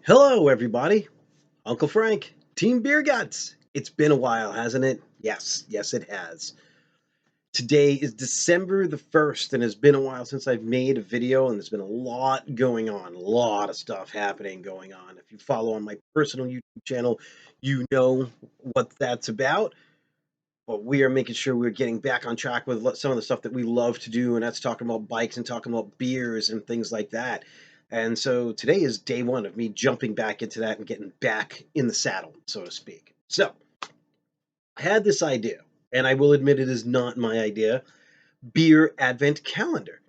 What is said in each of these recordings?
Hello, everybody. Uncle Frank, Team Beer Guts. It's been a while, hasn't it? Yes, it has. Today is December the 1st, and it's been a while since I've made a video, and there's been a lot going on, a lot of stuff happening going on. If you follow on my personal YouTube channel, you know what that's about. But we are making sure we're getting back on track with some of the stuff that we love to do, and that's talking about bikes and talking about beers and things like that. And so today is day one of me jumping back into that and getting back in the saddle, so to speak. So I had this idea, and I will admit it is not my idea, beer advent calendar.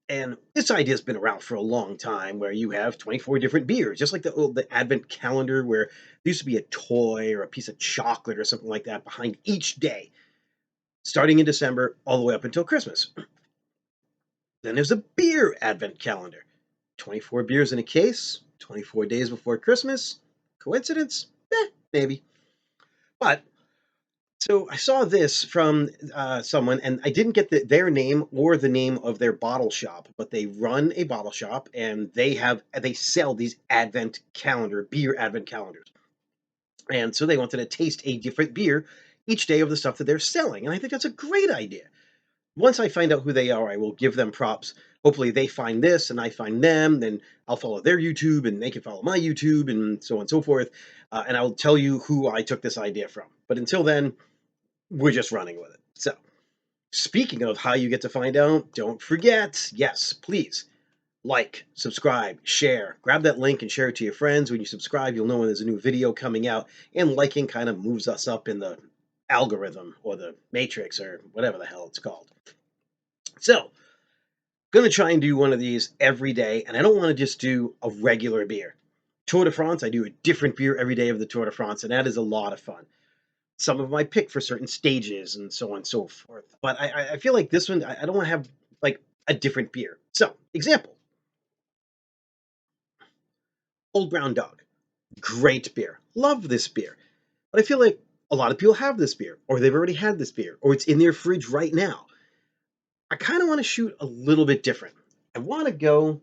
And this idea has been around for a long time where you have 24 different beers, just like the advent calendar where there used to be a toy or a piece of chocolate or something like that behind each day starting in December all the way up until Christmas. Then there's a beer advent calendar. 24 beers in a case, 24 days before Christmas. Coincidence? Maybe. But so I saw this from someone, and I didn't get their name or the name of their bottle shop, but they run a bottle shop, and they sell these beer advent calendars. And so they wanted to taste a different beer each day of the stuff that they're selling, and I think that's a great idea. Once I find out who they are, I will give them props. Hopefully, they find this and I find them. Then I'll follow their YouTube and they can follow my YouTube and so on and so forth. And I'll tell you who I took this idea from. But until then, we're just running with it. So, speaking of how you get to find out, don't forget, yes, please like, subscribe, share. Grab that link and share it to your friends. When you subscribe, you'll know when there's a new video coming out. And liking kind of moves us up in the algorithm or the matrix or whatever the hell it's called. So, going to try and do one of these every day, and I don't want to just do a regular beer. Tour de France, I do a different beer every day of the Tour de France, and that is a lot of fun. Some of them I pick for certain stages and so on and so forth. But I feel like this one, I don't want to have like a different beer. So, example, Old Brown Dog. Great beer. Love this beer. But I feel like a lot of people have this beer, or they've already had this beer, or it's in their fridge right now. I kind of want to shoot a little bit different. I want to go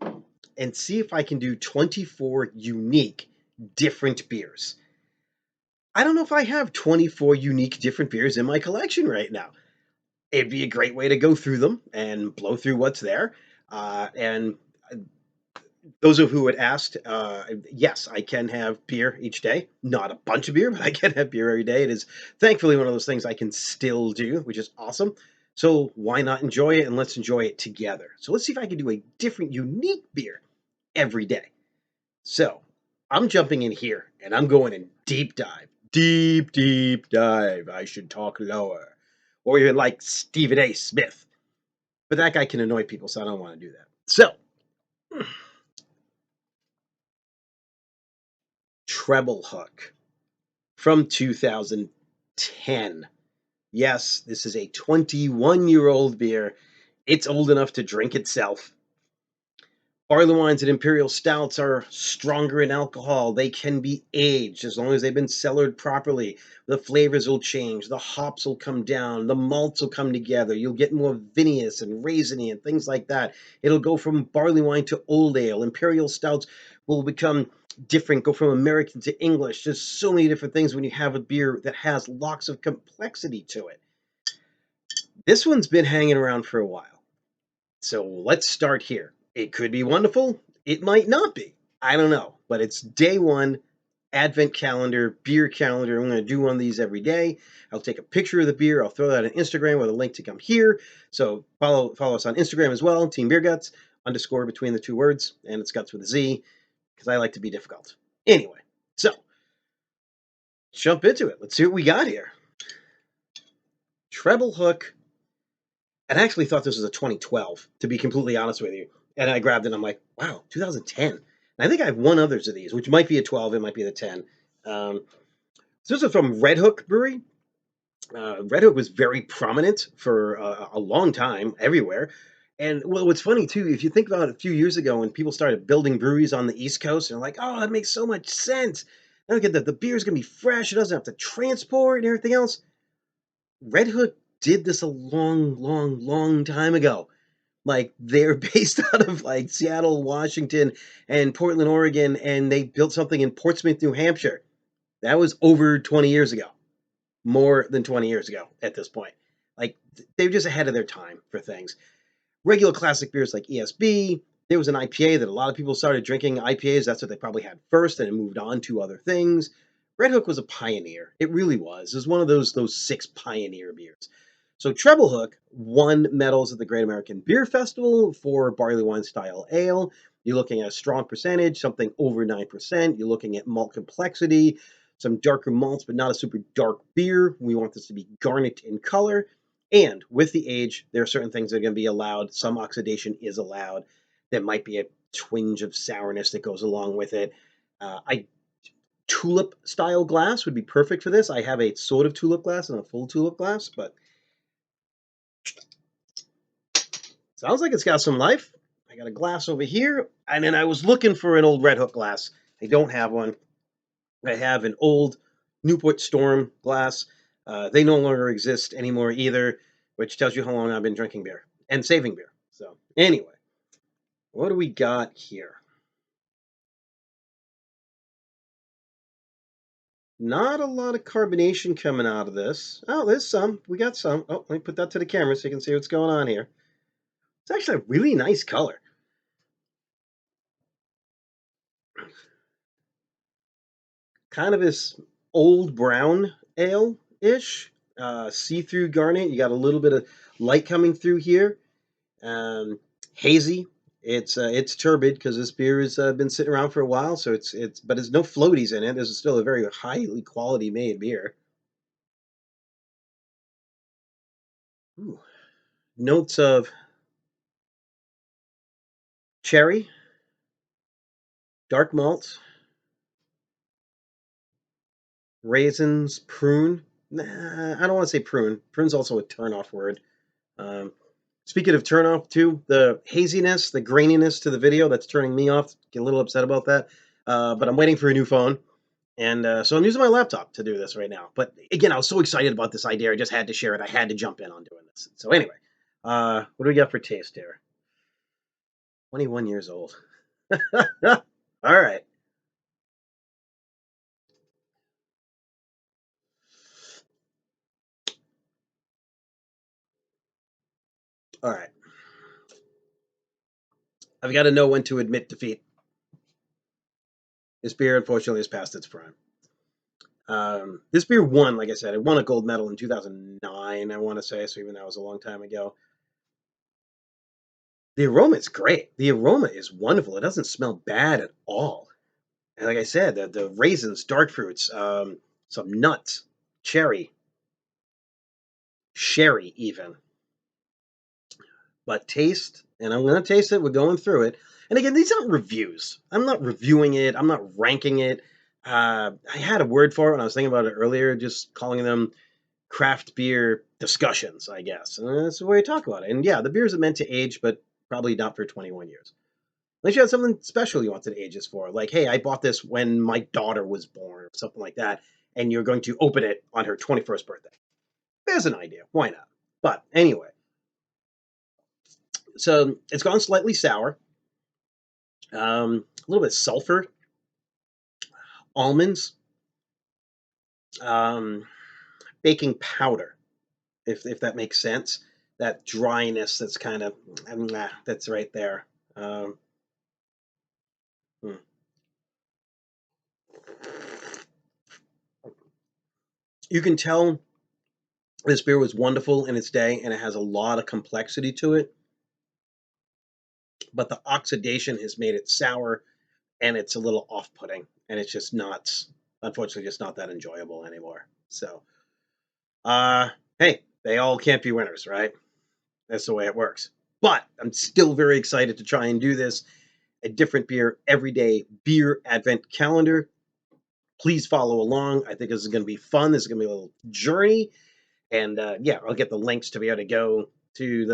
and see if I can do 24 unique different beers. I don't know if I have 24 unique different beers in my collection right now. It'd be a great way to go through them and blow through what's there. And those of who had asked, yes, I can have beer each day. Not a bunch of beer, but I can have beer every day. It is thankfully one of those things I can still do, which is awesome. So why not enjoy it, and let's enjoy it together. So let's see if I can do a different, unique beer every day. So I'm jumping in here and I'm going in deep dive. Deep dive. I should talk lower. Or even like Stephen A. Smith. But that guy can annoy people, so I don't want to do that. So, Treble Hook from 2010. Yes, this is a 21-year-old beer. It's old enough to drink itself. Barley wines and imperial stouts are stronger in alcohol. They can be aged as long as they've been cellared properly. The flavors will change. The hops will come down. The malts will come together. You'll get more vinous and raisiny and things like that. It'll go from barley wine to old ale. Imperial stouts will become different, go from American to English. There's so many different things when you have a beer that has lots of complexity to it. This one's been hanging around for a while. So let's start here. It could be wonderful. It might not be. I don't know. But it's day one, advent calendar, beer calendar. I'm going to do one of these every day. I'll take a picture of the beer. I'll throw that on Instagram with a link to come here. So follow us on Instagram as well, Team Beer Guts, underscore between the two words, and it's Guts with a Z, because I like to be difficult. Anyway, so let's jump into it. Let's see what we got here. Treble Hook. And I actually thought this was a 2012, to be completely honest with you. And I grabbed it and I'm like, wow, 2010. And I think I have one others of these, which might be a 12, it might be the 10. So this is from Red Hook Brewery. Red Hook was very prominent for a long time everywhere. And well, what's funny too, if you think about it, a few years ago when people started building breweries on the East Coast, they're like, oh, that makes so much sense. Now look at that, the beer's gonna be fresh, it doesn't have to transport and everything else. Red Hook did this a long time ago. Like they're based out of like Seattle, Washington, and Portland, Oregon, and they built something in Portsmouth, New Hampshire. That was over 20 years ago, more than 20 years ago at this point. Like they're just ahead of their time for things. Regular classic beers like ESB. There was an IPA that a lot of people started drinking IPAs. That's what they probably had first, and it moved on to other things. Red Hook was a pioneer. It really was. It was one of those six pioneer beers. So Treble Hook won medals at the Great American Beer Festival for barley wine style ale. You're looking at a strong percentage, something over 9%. You're looking at malt complexity, some darker malts, but not a super dark beer. We want this to be garnet in color. And with the age, there are certain things that are going to be allowed. Some oxidation is allowed. There might be a twinge of sourness that goes along with it. I tulip style glass would be perfect for this. I have a sort of tulip glass and a full tulip glass, but sounds like it's got some life. I got a glass over here, and then I was looking for an old Red Hook glass. I don't have one. I have an old Newport Storm glass. They no longer exist anymore either, which tells you how long I've been drinking beer and saving beer. So, anyway, what do we got here? Not a lot of carbonation coming out of this. Oh, there's some. We got some. Oh, let me put that to the camera so you can see what's going on here. It's actually a really nice color. Kind of this old brown ale-ish, see-through garnet. You got a little bit of light coming through here. Hazy. It's turbid because this beer has been sitting around for a while, so it's but there's no floaties in it. This is still a very highly quality made beer. Ooh. Notes of cherry, dark malt, raisins, prune. Nah, I don't want to say prune. Prune's also a turn-off word. Um, Speaking of turn off too, the haziness, the graininess to the video, that's turning me off. Get a little upset about that. But I'm waiting for a new phone. And so I'm using my laptop to do this right now. But again, I was so excited about this idea. I just had to share it. I had to jump in on doing this. So anyway, what do we got for taste here? 21 years old. All right. All right. I've got to know when to admit defeat. This beer, unfortunately, is past its prime. This beer won, like I said, it won a gold medal in 2009, I want to say, so even that was a long time ago. The aroma is great. The aroma is wonderful. It doesn't smell bad at all. And like I said, the raisins, dark fruits, some nuts, cherry, sherry, even. But taste, and I'm going to taste it. We're going through it. And again, these aren't reviews. I'm not reviewing it. I'm not ranking it. I had a word for it when I was thinking about it earlier, just calling them craft beer discussions, I guess. And that's the way I talk about it. And yeah, the beers are meant to age, but probably not for 21 years. Unless you had something special you wanted to age this for. Like, hey, I bought this when my daughter was born or something like that, and you're going to open it on her 21st birthday. There's an idea. Why not? But anyway, so it's gone slightly sour. A little bit sulfur, almonds, um, baking powder, if that makes sense. That dryness that's kind of, that's right there. Um, hmm. You can tell this beer was wonderful in its day and it has a lot of complexity to it, but the oxidation has made it sour and it's a little off putting and it's just not, unfortunately, just not that enjoyable anymore. So, uh, hey, they all can't be winners, right? That's the way it works. But I'm still very excited to try and do this. A different beer every day beer advent calendar. Please follow along. I think this is going to be fun. This is going to be a little journey. And yeah, I'll get the links to be able to go to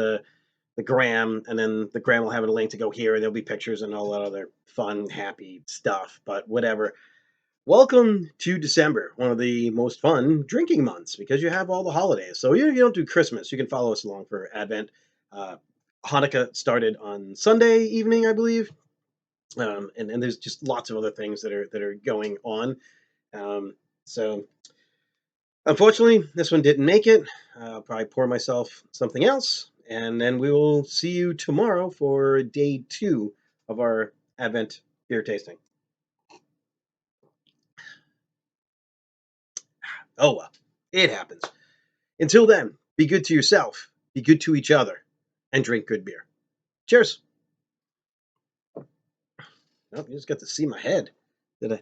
the gram, and then the gram will have a link to go here, and there'll be pictures and all that other fun, happy stuff. But whatever. Welcome to December, one of the most fun drinking months because you have all the holidays. So you don't do Christmas. You can follow us along for Advent. Uh, Hanukkah started on Sunday evening, I believe, and there's just lots of other things that are going on. Um, so unfortunately, this one didn't make it. I'll probably pour myself something else, and then we will see you tomorrow for day 2 of our Advent beer tasting. Oh well, it happens. Until then, be good to yourself, be good to each other, and drink good beer. Cheers. Oh, you just got to see my head. Did I?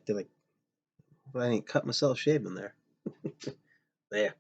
I didn't cut myself shaving there. There.